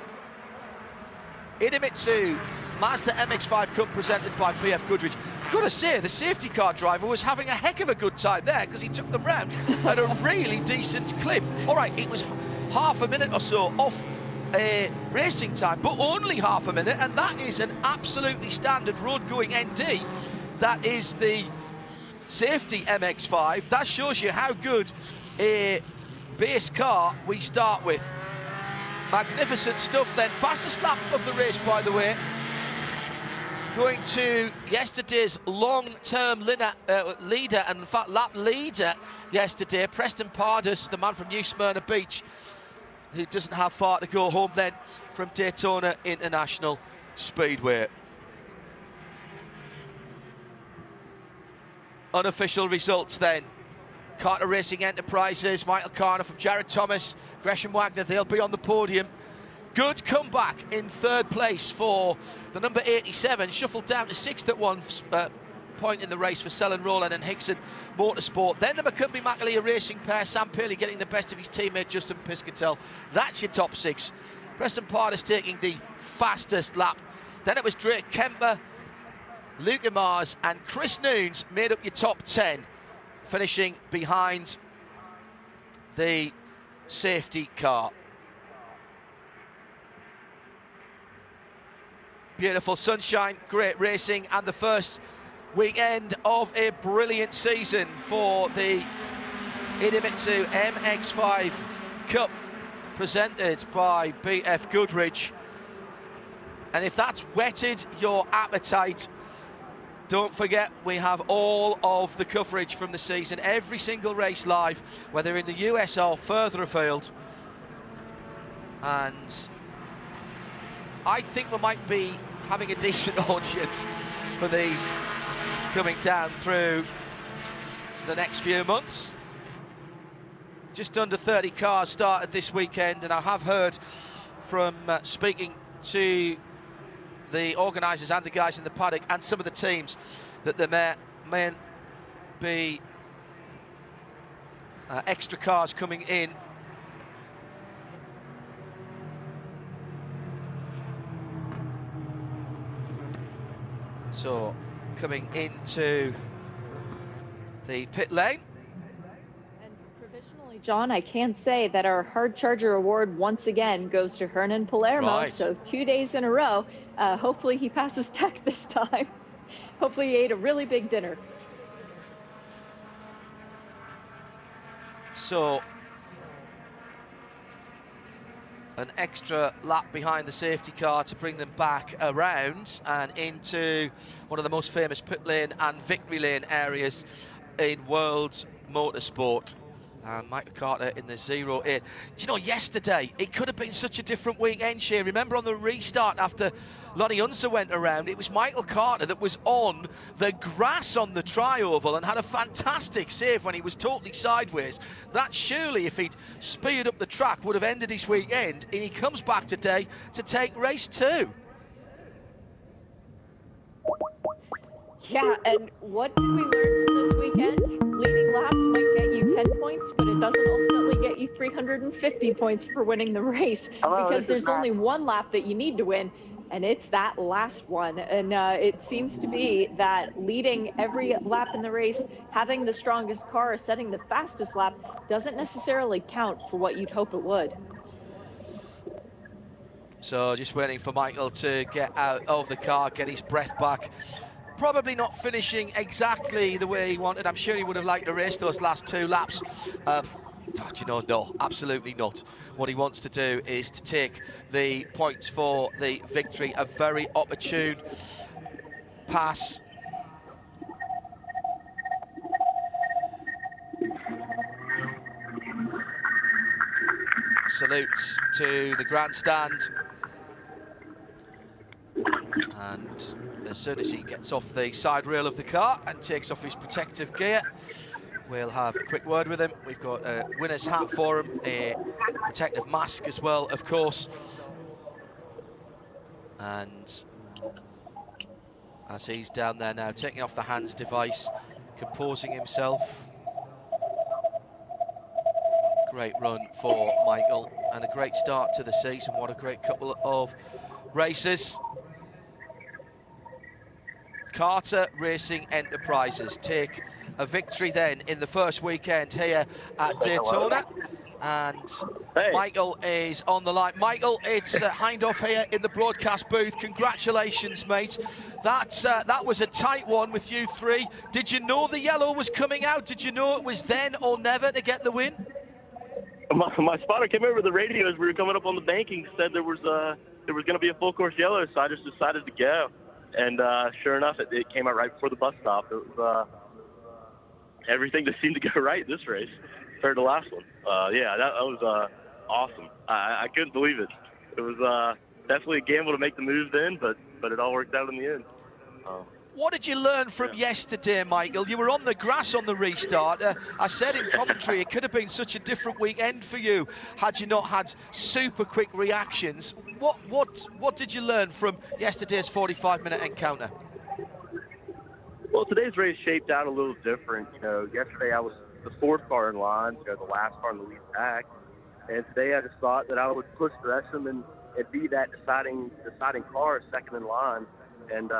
Idemitsu Mazda MX-5 Cup presented by BF Goodrich. I've got to say, the safety car driver was having a heck of a good time there, because he took them round at a really decent clip. All right, it was half a minute or so off racing time, but only half a minute, and that is an absolutely standard road-going ND. That is the safety MX-5. That shows you how good a base car we start with. Magnificent stuff then. Fastest lap of the race, by the way, going to yesterday's long-term leader, and in fact lap leader yesterday, Preston Pardus, the man from New Smyrna Beach, who doesn't have far to go home then from Daytona International Speedway. Unofficial results then. Carter Racing Enterprises, Michael Carter from Jared Thomas, Gresham Wagner, they'll be on the podium. Good comeback in third place for the number 87, shuffled down to 6th at one point in the race for Selin Rowland and Hickson Motorsport. Then the McCumbee-McAleer Racing pair, Sam Paley getting the best of his teammate Justin Piscatel. That's your top 6. Preston Pardus taking the fastest lap. Then it was Drake Kemper, Luca Mars and Chris Noons made up your top 10, finishing behind the safety car. Beautiful sunshine, great racing, and the first weekend of a brilliant season for the Idemitsu MX-5 Cup presented by BF Goodrich. And if that's whetted your appetite, don't forget we have all of the coverage from the season, every single race live, whether in the US or further afield. And I think we might be having a decent audience for these coming down through the next few months. Just under 30 cars started this weekend, and I have heard from speaking to the organisers and the guys in the paddock and some of the teams that there may be extra cars coming in. So coming into the pit lane. And provisionally, John, I can say that our Hard Charger Award once again goes to Hernan Palermo. Right. So 2 days in a row. Hopefully he passes tech this time. Hopefully he ate a really big dinner. So an extra lap behind the safety car to bring them back around and into one of the most famous pit lane and victory lane areas in world motorsport. And Michael Carter in the 0-8. Do you know, yesterday, it could have been such a different weekend, Shea. Remember on the restart after Lonnie IMSA went around, it was Michael Carter that was on the grass on the tri-oval and had a fantastic save when he was totally sideways. That surely, if he'd speeded up the track, would have ended his weekend. And he comes back today to take race 2. Yeah, and what did we learn from this weekend? Leading laps might get you 10 points, but it doesn't ultimately get you 350 points for winning the race. Because there's only one lap that you need to win, and it's that last one. And it seems to be that leading every lap in the race, having the strongest car, setting the fastest lap, doesn't necessarily count for what you'd hope it would. So just waiting for Michael to get out of the car, get his breath back. Probably not finishing exactly the way he wanted. I'm sure he would have liked to race those last 2 laps. You know, no, absolutely not. What he wants to do is to take the points for the victory. A very opportune pass. Salutes to the grandstand. And as soon as he gets off the side rail of the car and takes off his protective gear, we'll have a quick word with him. We've got a winner's hat for him, a protective mask as well, of course. And as he's down there now, taking off the hands device, composing himself. Great run for Michael and a great start to the season. What a great couple of races. Carter Racing Enterprises take a victory then in the first weekend here at Daytona. And Michael is on the line. Michael, it's Hindhoff here in the broadcast booth. Congratulations, mate. That was a tight one with you 3. Did you know the yellow was coming out? Did you know it was then or never to get the win? My spotter came over the radio as we were coming up on the banking, said there was going to be a full course yellow, so I just decided to go. And sure enough, it came out right before the bus stop. It was everything that seemed to go right this race compared to the last one. Yeah, that was awesome. I couldn't believe it. It was definitely a gamble to make the move then, but it all worked out in the end. What did you learn from yesterday, Michael? You were on the grass on the restart. I said in commentary it could have been such a different weekend for you had you not had super quick reactions. What did you learn from yesterday's 45-minute encounter? Well, today's race shaped out a little different. You know, yesterday I was the 4th car in line, you know, the last car in the lead pack, and today I just thought that I would push Gresham and be that deciding car second in line, and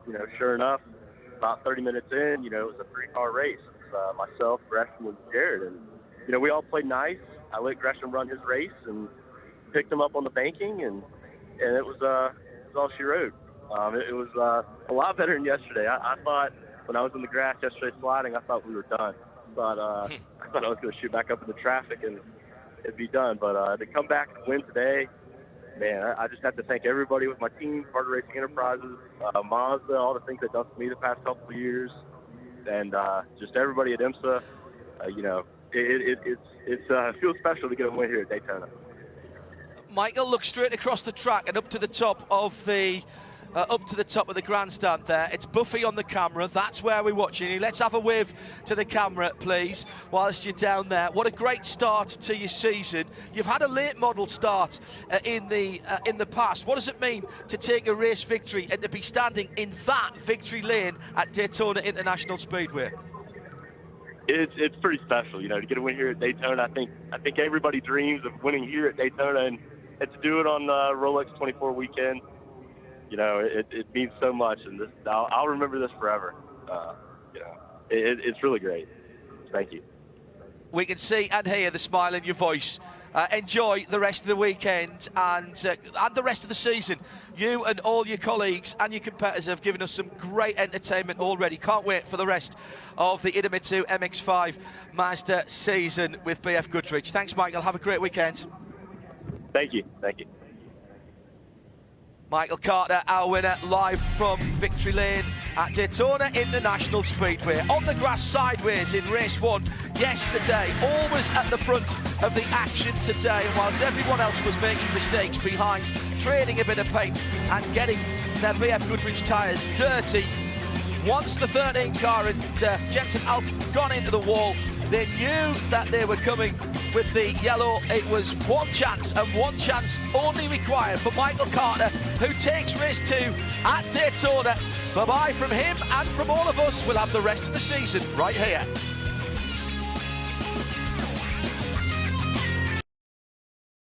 you know, sure enough, about 30 minutes in, you know, it was a 3-car race. It was, myself, Gresham, and Jared. And, you know, we all played nice. I let Gresham run his race and picked him up on the banking, and it was all she wrote. It was a lot better than yesterday. I thought when I was in the grass yesterday sliding, I thought we were done. I thought I was going to shoot back up in the traffic and it'd be done. But to come back and win today, man, I just have to thank everybody with my team, Carter Racing Enterprises, Mazda, all the things they've done for me the past couple of years, and just everybody at IMSA. You know, it feels special to get a win here at Daytona. Michael, look straight across the track and up to the top of the grandstand there. It's Buffy on the camera. That's where we're watching you. Let's have a wave to the camera, please, whilst you're down there. What a great start to your season. You've had a late model start in the past. What does it mean to take a race victory and to be standing in that victory lane at Daytona International Speedway? It's pretty special, you know, to get a win here at Daytona. I think everybody dreams of winning here at Daytona, and to do it on Rolex 24 weekend. You know, it means so much, and I'll remember this forever. You know, it's really great. Thank you. We can see and hear the smile in your voice. Enjoy the rest of the weekend and the rest of the season. You and all your colleagues and your competitors have given us some great entertainment already. Can't wait for the rest of the Idemitsu MX-5 Mazda season with BF Goodrich. Thanks, Michael. Have a great weekend. Thank you. Thank you. Michael Carter, our winner, live from Victory Lane at Daytona International Speedway. On the grass sideways in race 1 yesterday, always at the front of the action today. And whilst everyone else was making mistakes behind, trading a bit of paint and getting their BF Goodrich tyres dirty, once the 13 car and Jensen Alt gone into the wall, they knew that they were coming with the yellow. It was one chance, and one chance only required for Michael Carter, who takes race 2 at Daytona. Bye-bye from him and from all of us. We'll have the rest of the season right here.